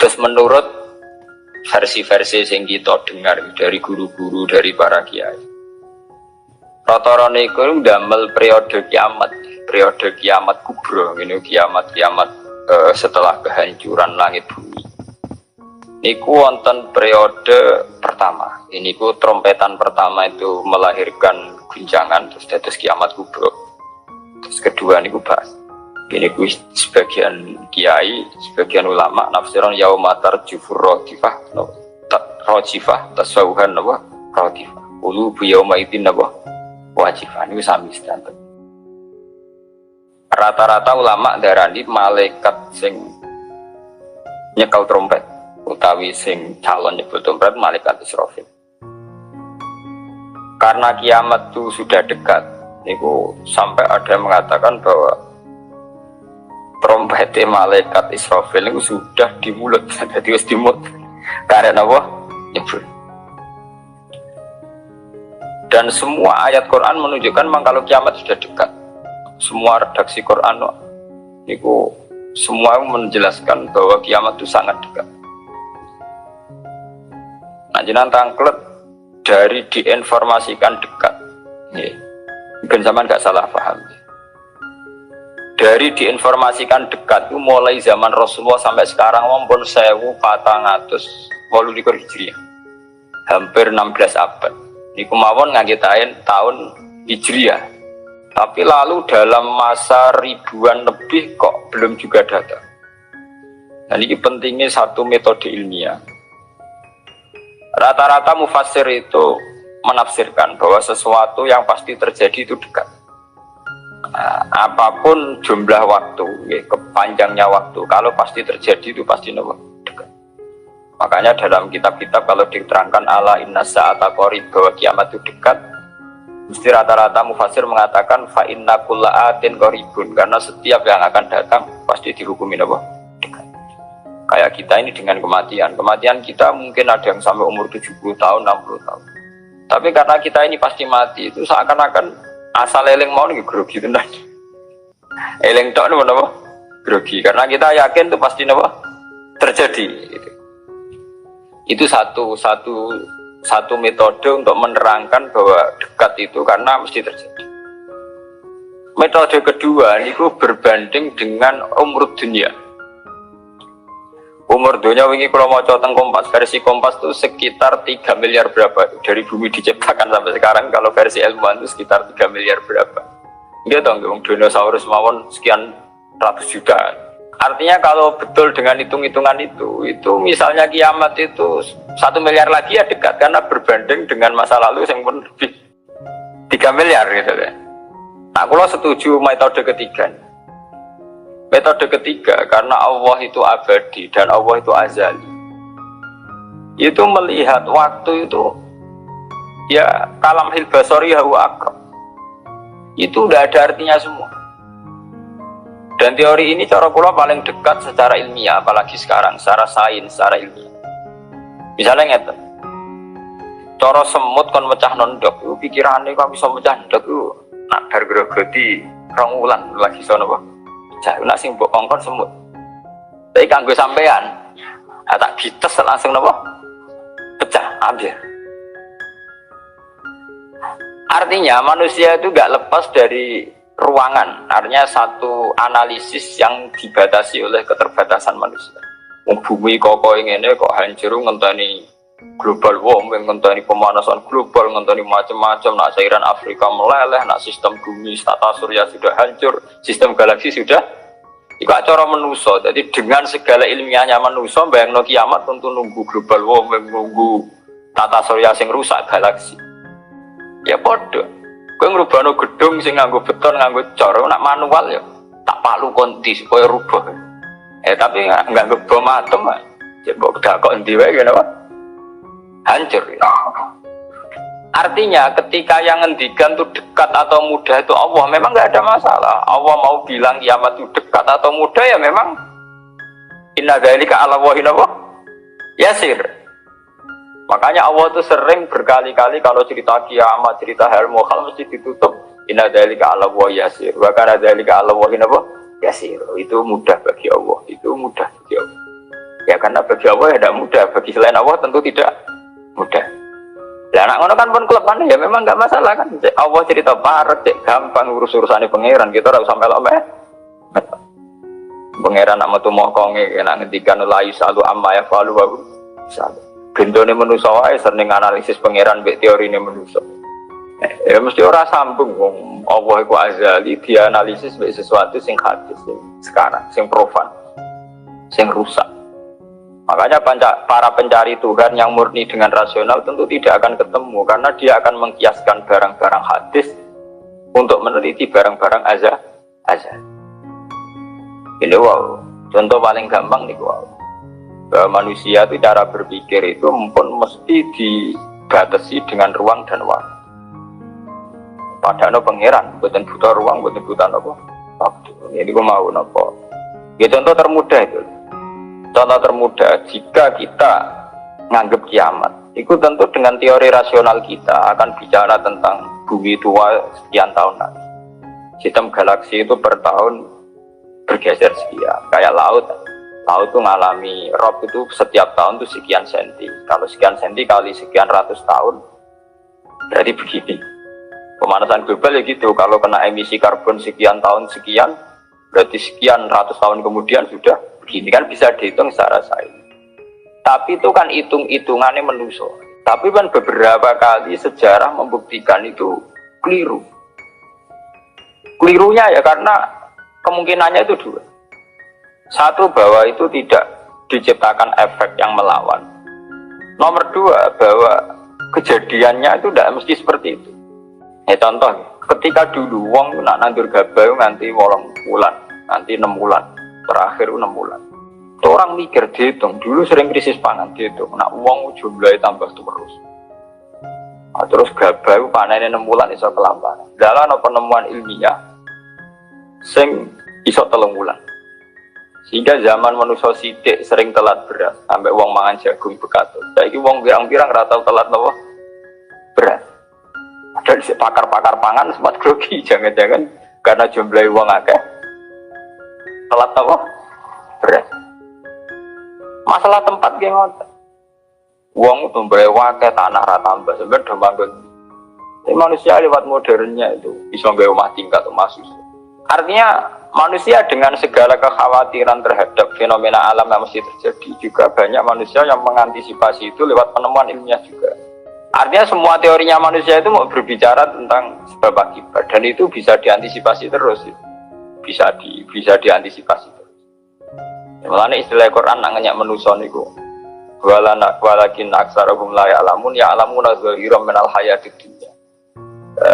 Terus menurut versi-versi yang kita dengar dari guru-guru, dari para kiai, rata-rata itu ndamel periode kiamat kubro, ini kiamat setelah kehancuran langit bumi. Niku wonten periode pertama. Ini ku trompetan pertama itu melahirkan guncangan, terus dados kiamat kubro. Terus kedua niku bahas. Ini ku sebagian kiai, sebagian ulama nafsiran yaumatar jufur rojifah, rojifah tasawuhan apa rojifah. Ulu bu yaumaitin apa wajifah. Ini sami sedanten. Rata-rata ulama darani malaikat sing nyekel trompet utawi sing calon nyebut trompet malaikat Israfil. Karena kiamat itu sudah dekat, niku sampai ada yang mengatakan bahwa trompet malaikat Israfil itu sudah di mulut, jadi harus di mulut. Karena apa? Nyebut. Dan semua ayat Quran menunjukkan memang kalau kiamat sudah dekat. Semua redaksi Quran niku semua menjelaskan bahwa kiamat itu sangat dekat. Nah, jenengan tangklet dari diinformasikan dekat. Nggih. Ben sampean gak salah paham. Dari diinformasikan dekat itu mulai zaman Rasulullah sampai sekarang mumpun 1428 Hijriah. Hampir 16 abad. Niku mawon ngangge tahun Hijriah. Tapi lalu dalam masa ribuan lebih kok belum juga datang. Dan ini pentingnya satu metode ilmiah. Rata-rata mufassir itu menafsirkan bahwa sesuatu yang pasti terjadi itu dekat. Nah, apapun jumlah waktu, ya, kepanjangnya waktu, kalau pasti terjadi itu pasti dekat. Makanya dalam kitab-kitab kalau diterangkan ala inna sa'ata qarib bahwa kiamat itu dekat, mesti rata-rata mufassir mengatakan fa inna kulla atin qaribun, karena setiap yang akan datang pasti dihukumi dekat. Kayak kita ini dengan kematian kita mungkin ada yang sampai umur 70 tahun, 60 tahun. Tapi karena kita ini pasti mati, itu seakan-akan asal eling mau nih grogi tenan. Eling tok niku napa? Grogi, karena kita yakin itu pasti napa? Terjadi. Itu satu metode untuk menerangkan bahwa dekat itu karena mesti terjadi. Metode kedua niku berbanding dengan umur dunia. Umur dunia wingi kalau mau teng Kompas, versi Kompas itu sekitar 3 miliar berapa dari bumi diciptakan sampai sekarang. Kalau versi ilmuwan itu sekitar 3 miliar berapa. Dia tahu dinosaurus mawon sekian ratus juta. Artinya kalau betul dengan hitung-hitungan itu misalnya kiamat itu 1 miliar lagi ya dekat, karena berbanding dengan masa lalu yang pun lebih 3 miliar gitu ya. Nah, kalau setuju metode ketiga. Metode ketiga, karena Allah itu abadi dan Allah itu azali. Itu melihat waktu itu ya kalamhil basori huwa aqrab. Itu udah ada artinya semua. Dan teori ini cara kula paling dekat secara ilmiah, apalagi sekarang secara sains, secara ilmiah. Misalnya ngeten. Cara semut kon mecah nondok, itu pikirane kok bisa mecah nondok itu nak bar grogoti 2 wulan lagi sono apa? Nak sing mbok kongkon semut. Tapi kanggo sampean, tak dites langsung napa? Pecah, ambil. Artinya manusia itu gak lepas dari ruangan. Artinya satu analisis yang dibatasi oleh keterbatasan manusia. Bumi kok ngene kok hancur ngenteni global warming, ngenteni pemanasan global, ngenteni macam-macam, nak cairan Afrika meleleh, nak sistem bumi tata surya sudah hancur, sistem galaksi sudah iku acara manusa. Jadi dengan segala ilmiahnya manusa bayangno kiamat tentu nunggu global warming, nunggu tata surya sing rusak galaksi. Ya padha. Kowe ngrubahno gedung sing nganggo beton, nganggo cor, nak manual ya tak palu konti supaya rubah. Tapi nganggo bom atom, ya mbok dakok endi wae ngene apa? Hancur ya. Artinya ketika yang ngendikan itu dekat atau mudah itu Allah, memang nggak ada masalah. Allah mau bilang kiamat itu dekat atau mudah ya memang inna dzalika 'ala Allahi yasir. Makanya Allah itu sering berkali-kali kalau cerita kiamat, cerita hal mukhal mesti ditutup inna dzalika 'ala Allahi yasir. Wa kana dzalika 'ala Allahi yasir. Itu mudah bagi Allah, itu mudah bagi Allah. Ya karena bagi Allah ya tidak mudah, bagi selain Allah tentu tidak mudah. Lah anak ngono kan pun kelepan ya memang nggak masalah kan. Allah cerita parek, gampang urus-urusane pangeran, kita ora usah melok meh. Pangeran nak metu mokonge nak ngendikan la yusalu amma yafalu wa yusalu. Gendone manusa wae seneng analisis pangeran mbek teorine manusa. Ya mesti ora sambung wong Allah iku azali dianalisis mbek sesuatu sing hadis sing sekarang, sing profan, sing rusak. Makanya para pencari Tuhan yang murni dengan rasional tentu tidak akan ketemu karena dia akan mengkiaskan barang-barang hadis untuk meneliti barang-barang azal. Ini wow, contoh paling gampang nih wow. Bahwa manusia itu cara berpikir itu pun mesti dibatasi dengan ruang dan waktu. Padahal pangeran, bukan buta ruang, bukan buta apa waktu. Ini gue mau nopo. Ya contoh termudah itu. Contoh termudah, jika kita nganggap kiamat, itu tentu dengan teori rasional kita akan bicara tentang bumi tua sekian tahun lagi. Sistem galaksi itu per tahun bergeser sekian, kayak laut. Laut itu ngalami rob itu setiap tahun itu sekian senti. Kalau sekian senti kali sekian ratus tahun, berarti begini. Pemanasan global ya gitu, kalau kena emisi karbon sekian tahun sekian, berarti sekian ratus tahun kemudian sudah begini kan bisa dihitung secara sains. Tapi itu kan hitung-hitungannya manusia. Tapi kan beberapa kali sejarah membuktikan itu keliru. Kelirunya ya karena kemungkinannya itu dua. Satu, bahwa itu tidak diciptakan efek yang melawan. Nomor dua, bahwa kejadiannya itu tidak mesti seperti itu. Ya contoh, ketika dulu wong nak nandur gabah nganti 8 bulan, nanti 6 bulan. Terakhir 6 bulan. Itu orang mikir dihitung, dulu sering krisis pangan dihitung, nak uang jumlahnya tambah terus. Nah, terus gabah panennya 6 bulan iso kelamparan. Dalam penemuan ilmiah, sing iso 3 bulan. Sehingga zaman manusia sidik sering telat beras, sampai uang mangan jagung bekatut. Saiki uang pirang-pirang rata telat nopo beras. Ada di pakar-pakar pangan sempat grogi, jangan-jangan karena jumlah uang akeh. Telat apa? Beras. Masalah tempat ge ngoten. Wong tumbahe wae tanah ra tambah sampeyan do manggon. Tapi manusia lewat modernnya itu bisa nggawe omah tingkat omah susu. Artinya manusia dengan segala kekhawatiran terhadap fenomena alam yang mesti terjadi juga banyak manusia yang mengantisipasi itu lewat penemuan ilmiah juga. Artinya semua teorinya manusia itu mau berbicara tentang sebab akibat dan itu bisa diantisipasi terus. Bisa diantisipasi terus. Mulane istilah Quran nak ngenyak manusa niku. Walakin aktsarahum la ya'lamun ya'lamuna zahiran minal hayatid dunya.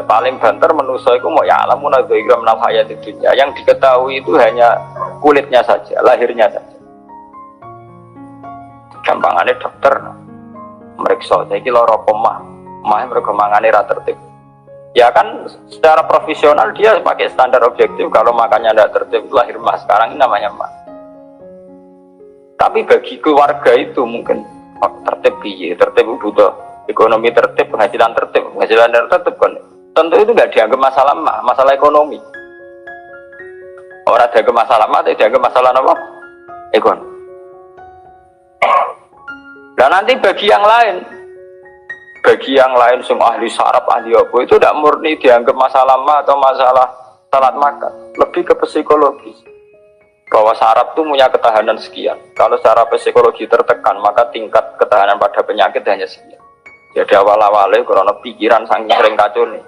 Paling banter manusa iku mau ya'lamuna zahiran minal hayatid dunya. Yang diketahui itu hanya kulitnya saja, lahirnya saja. Gampangannya dokter meriksa saiki lara omah mereka mangane ra tertib. Ya kan secara profesional dia pakai standar objektif kalau makannya tidak tertib lahir mah sekarang ini namanya mah. Tapi bagi keluarga itu mungkin tertib piye, tertib butuh ekonomi tertib, penghasilan tertib kan. Tentu itu nggak dianggap masalah mah, masalah ekonomi. Orang dianggap masalah mah, tidak dianggap masalah apa? Ekonomi. Dan nanti bagi yang lain semua ahli saraf, ahli apa itu tidak murni dianggap masalah mah atau masalah salat makan, lebih ke psikologis. Bahwa saraf itu punya ketahanan sekian. Kalau secara psikologi tertekan, maka tingkat ketahanan pada penyakit hanya sekian. Jadi awal-awalnya karena pikiran saking sering kacau nih.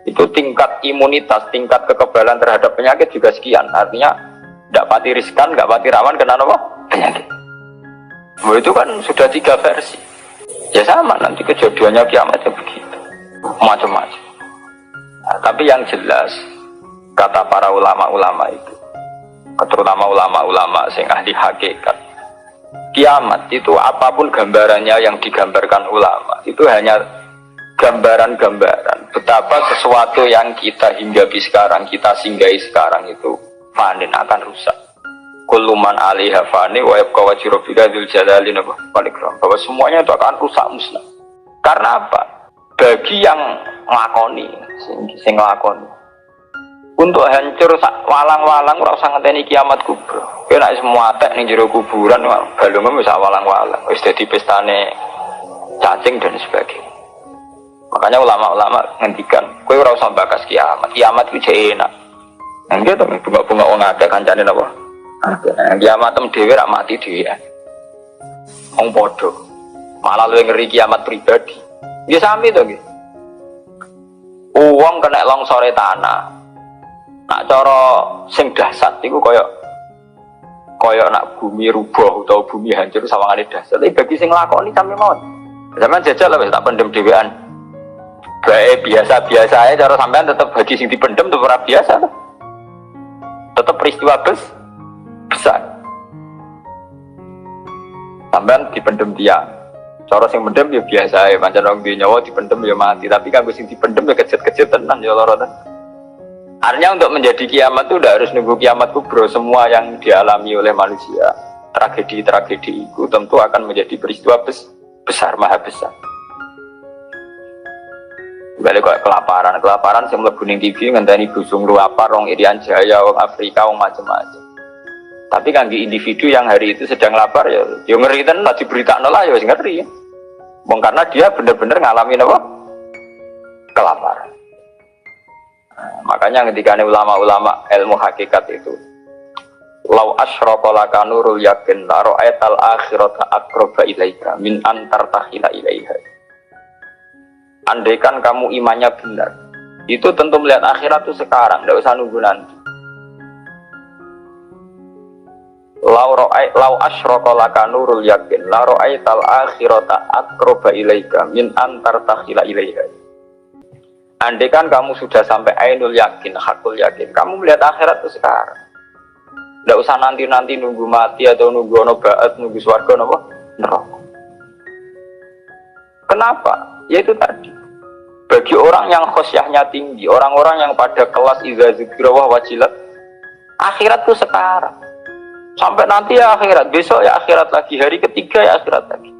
Itu tingkat imunitas, tingkat kekebalan terhadap penyakit juga sekian. Artinya tidak pati riskan, tidak pati rawan kena apa? Penyakit. Itu kan sudah 3 versi. Ya sama nanti kejadiannya kiamatnya begitu. Macam-macam. Nah, tapi yang jelas kata para ulama-ulama itu, terutama ulama-ulama sing ahli hakikat, kiamat itu apapun gambarannya yang digambarkan ulama itu hanya gambaran-gambaran betapa sesuatu yang kita hinggapi sekarang, kita singgahi sekarang itu panen akan rusak. Kulluman alaiha fani wa yabqa wajhu rabbika dzul jalali wal ikram. Bahwa semuanya itu akan rusak musnah. Karena apa? Bagi yang nglakoni, sing nglakoni Untuk hancur walang-walang ora usah ngenteni kiamat kubra. Kowe nek semua tek ning jero kuburan balungmu wis walang-walang, wis dadi pestane cacing dan sebagainya. Makanya ulama-ulama ngendikan, kowe ora usah bakas kiamat. Kiamat itu enak. Nang gitu bunga-bunga wong akeh kancane napa? Kiamat tem dhewe rak mati dhewe. Wong padha. Malah luwih ngeri kiamat pribadi. Nggih sami to nggih. Wong kena longsore tanah. Nak cara sing dahsyat iku kaya nak bumi rubuh utawa bumi hancur sawangane dahsyat. Tapi bagi sing nglakoni sami mawon. Sampeyan jajal wis tak pendem dhewean. Bae biasa-biasa ae cara sampean tetep bagi sing dipendem tetep ora biasa to. Tetep peristiwa besar. Sampean dipendem tiang. Cara sing mendem ya biasa ae, pancen wong duwe nyawa dipendem ya mati, tapi kanggo sing dipendem ya kejet-kejet tenan ya lara tenan. Artinya untuk menjadi kiamat itu udah harus nunggu kiamat kubro. Semua yang dialami oleh manusia, tragedi-tragedi itu tentu akan menjadi peristiwa besar, maha besar. Balik kok kelaparan yang mlebu ning TV ngenteni busung luapar, wong Irian Jaya, wong Afrika, wong macam-macam. Tapi kangge individu yang hari itu sedang lapar ya ngeri tenan diberitakno lah ya wis ngeri. Wong karena dia benar-benar ngalamin apa? Kelaparan. Makanya ketika ulama-ulama ilmu hakikat itu lau asyraqa laka nurul yakin la ra'aital akhirata aqraba ilaika min antar tahila ilaiha. Andaikan kamu imannya benar, itu tentu melihat akhirat itu sekarang, tidak usah nunggu nanti. Lau asyraqa laka nurul yakin la ra'aital akhirata aqraba ilaika min antar tahila ilaiha. Andaikan kamu sudah sampai ainul yakin, hakul yakin, kamu melihat akhirat itu sekarang. Tidak usah nanti-nanti nunggu mati atau nunggu ono ba'at, nunggu swarga napa? Neraka. Kenapa? Ya itu tadi. Bagi orang yang khosyahnya tinggi, orang-orang yang pada kelas idza dzikra wa wajilat, akhirat itu sekarang. Sampai nanti ya akhirat, besok ya akhirat lagi, hari ketiga ya akhirat lagi.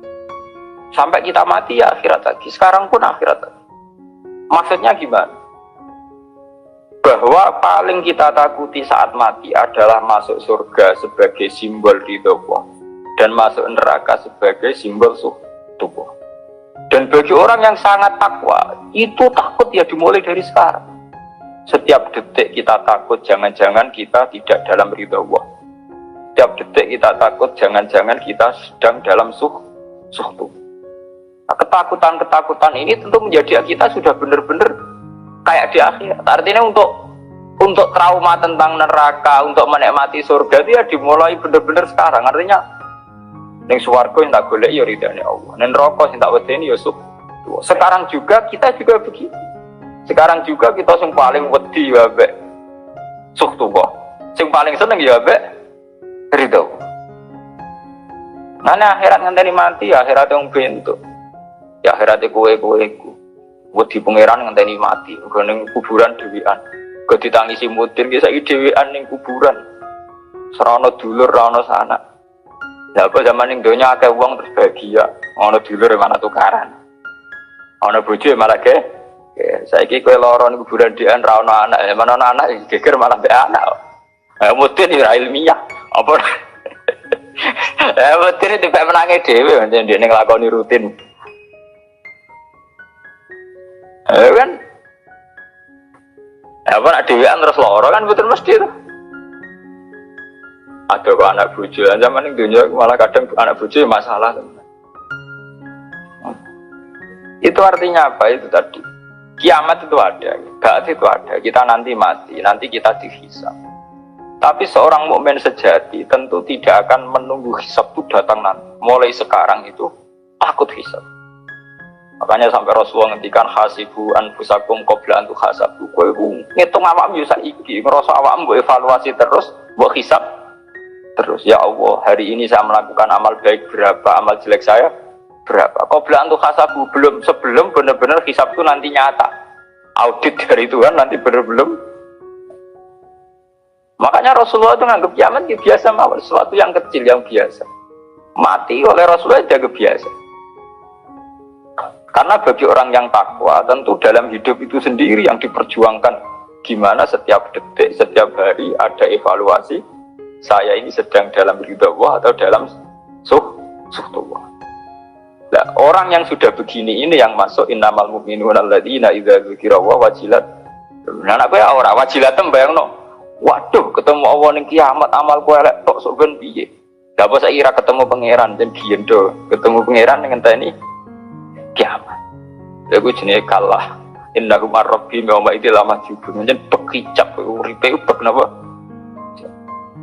Sampai kita mati ya akhirat lagi, sekarang pun akhirat lagi. Maksudnya gimana? Bahwa paling kita takuti saat mati adalah masuk surga sebagai simbol ridho Allah dan masuk neraka sebagai simbol tubuh. Dan bagi orang yang sangat takwa, itu takut ya dimulai dari sekarang. Setiap detik kita takut jangan-jangan kita tidak dalam ridho Allah. Setiap detik kita takut jangan-jangan kita sedang dalam tubuh. Nah, ketakutan-ketakutan ini tentu menjadi kita sudah benar-benar kayak di akhirat. Artinya untuk trauma tentang neraka, untuk menikmati surga itu ya dimulai benar-benar sekarang. Artinya ning swarga yang tak golek ya ridane Allah. Ning neraka sing tak wedeni ya tubuh. Sekarang juga kita juga begitu. Sekarang juga kita sing paling wedi ya mbek tubuh. Sing paling seneng ya mbek ridho. Nah, akhirat ngenteni mati ya akhirat yang bentuk. Ya akhirat kowe iku wedi pangeran ngenteni mati mergo ning kuburan dhewean go ditangisi mutir ki saiki dhewean ning kuburan serana dulur ra ono sanak. Lah apa zaman ning donya akeh wong terus bahagia ono dulur mana tukaran ono bojo malah ge saiki kowe lara ning kuburan dhewean ra ono anak mana ono anak geger malah mbek anak mutir ya ilmiah apa mutir dipek menange dhewe pancen dhek ning lakoni rutin. Kan apa nak dewean terus loro kan betul mesti itu ada kok anak bojo zaman ini dunia malah kadang anak bojo masalah itu artinya apa itu tadi kiamat itu ada ba'ats itu ada kita nanti mati nanti kita dihisab tapi seorang mukmin sejati tentu tidak akan menunggu hisab itu datang nanti mulai sekarang itu takut hisab. Makanya sampai Rasulullah ngendikan hasibu anfusakum qabla an tuhasabu. Kowe ngitung awakmu yo saiki, ngrasa awakmu mbok evaluasi terus, mbok hisab terus. Ya Allah, hari ini saya melakukan amal baik berapa, amal jelek saya berapa. Qabla an tuhasabu, sebelum benar-benar hisab itu nanti nyata. Audit dari Tuhan nanti belum. Makanya Rasulullah itu nganggap kiamat biasa mawon, sesuatu yang kecil yang biasa. Mati oleh Rasulullah jaga biasa. Karena bagi orang yang takwa tentu dalam hidup itu sendiri yang diperjuangkan gimana setiap detik, setiap hari ada evaluasi saya ini sedang dalam ridha Allah atau dalam suhtullah. Nah, orang yang sudah begini ini yang masuk innamal mu'minuna alladzina idza dzukirallahu wajilat. Nah, nek ya ora wajilat bayangno. Waduh, ketemu Allah ning kiamat amalku elek tok sok ben piye. Lah apa saiki ra ketemu pangeran jan diendo, ketemu pangeran ning ngenteni kiamat. Lha ku jenenge kalah. Innahu marabbi wa idil amajibun. Jan bekicap uripe ubek napa?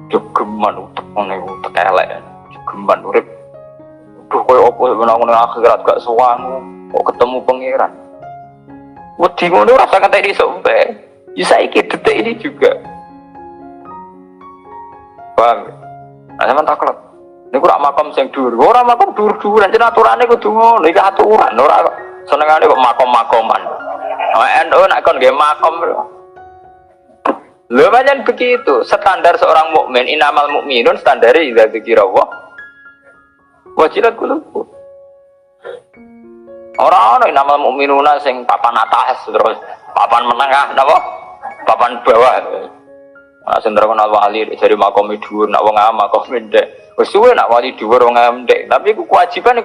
Jogeman utek ngene utek elek. Jogeman urip. Duh koyo apa menang nang akhirat gak sowan kok ketemu pangeran. Wedi ngono rasa kate iso mbek. Ya saiki detik ini juga. Paham? Nah, sampean taklek. Niku rak makam sing dhuwur. Ora makam dhuwur-dhuwuran, jeneng aturane kudu ngono. Iki aturan, ora senengane kok makom-makoman. NU nek kon nggih makom. Lho pancen begitu. Standar seorang mukmin, innamal mukminun standare idza dzikirallah wajilat qulubuhum. Ora ana innamal mukminuna sing papan atas terus papan menengah napa? Papan bawah. Nah, sendiri kenal wali dari makom dhuwur, nak wong am makom ndek. Wis suwe nak wali dhuwur wong am ndek, tapi iku kewajiban.